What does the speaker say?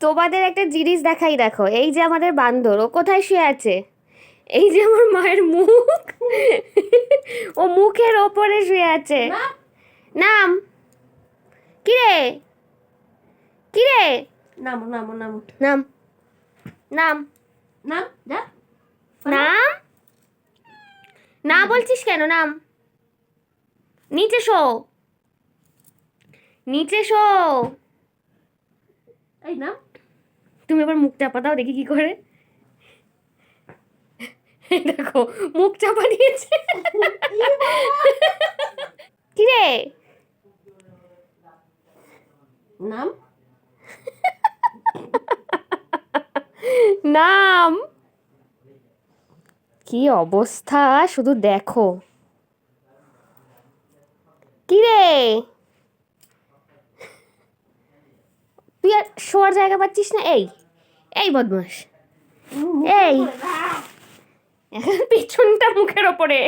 তোমাদের একটা জিনিস দেখাই, দেখো এই যে আমাদের বান্দর, ও কোথায় শুয়ে আছে? এই যে আমার মায়ের মুখ, ও মুখের ওপরে শুয়ে আছে। নাম কিরে, কিরে, নামো নামো নামো নাম, নাম, নাম যা নাম, না বলছিস কেন? নাম, নিচে শো, নিচে শো। এই নাম তুমি এবার মুখ চাপা দাও, দেখি কি করে। দেখো মুখ চাপা দিয়েছে। কিরে, নাম নাম, কি অবস্থা শুধু দেখো। কিরে, তুই আর শোয়ার জায়গা পাচ্ছিস না? এই এই বদমাস, এই এখন পেছনটা মুখের ওপরে।